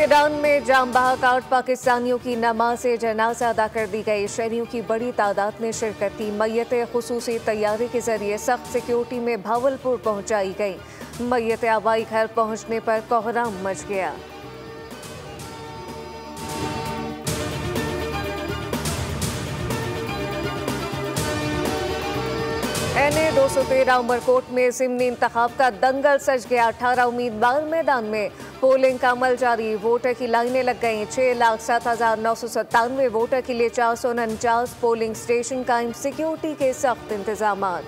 Iran में जाम बहक 8 पाकिस्तानियों की नमाज जनाजा अदा कर दी गई। शहरियों की बड़ी तादाद ने शिरकत की। मैयत खुसूसी तैयारे के जरिए सख्त सिक्योरिटी में भावलपुर पहुंचाई गई। मैयत आबाई घर पहुंचने पर कोहराम मच गया। NA 213 उमरकोट में ज़िमनी इंतखाब का दंगल सज गया। 18 उम्मीदवार मैदान में। पोलिंग का अमल जारी। वोटर की लाइनें लग गईं। 6,07,997 वोटर के लिए 449 पोलिंग स्टेशन कायम। सिक्योरिटी के सख्त इंतजाम।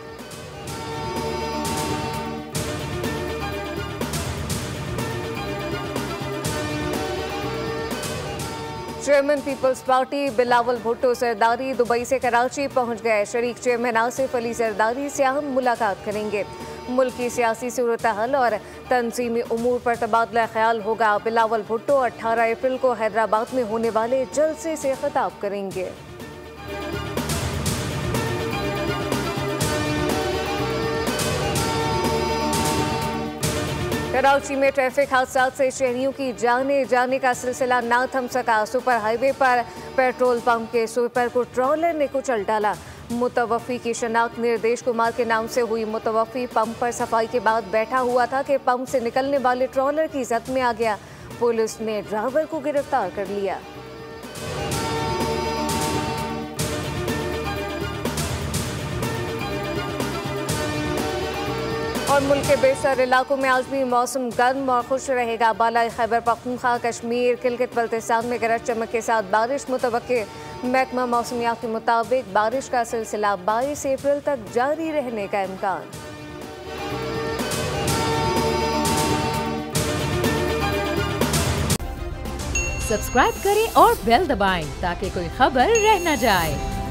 चेयरमैन पीपल्स पार्टी बिलावल भुट्टो जरदारी दुबई से कराची पहुंच गए। शरीक चेयरमैन आसिफ अली जरदारी से अहम मुलाकात करेंगे। मुल्क की सियासी सूरत हाल और तंजीमी उमूर पर तबादला ख्याल होगा। बिलावल भुट्टो 18 अप्रैल को हैदराबाद में होने वाले जलसे से खिताब करेंगे। कराची में ट्रैफिक हादसात से शहरियों की जाने का सिलसिला ना थम सका। सुपर हाईवे पर पेट्रोल पंप के स्वीपर को ट्रॉलर ने कुचल डाला। मुतवफ़ी की शनाख्त निर्देश कुमार के नाम से हुई। मुतवफ़ी पंप पर सफाई के बाद बैठा हुआ था कि पंप से निकलने वाले ट्रॉलर की जद में आ गया। पुलिस ने ड्राइवर को गिरफ्तार कर लिया। और मुल्क के बेशतर इलाकों में आज भी मौसम गर्म और खुश रहेगा। बालाई खैबर पख्तूनख्वा, कश्मीर, गिलगित बल्तिस्तान में गरज चमक के साथ बारिश मुतवक्के। महकमा मौसमियात के मुताबिक बारिश का सिलसिला 22 अप्रैल तक जारी रहने का इम्कान। सब्सक्राइब करें और बेल दबाएं ताकि कोई खबर रह न जाए।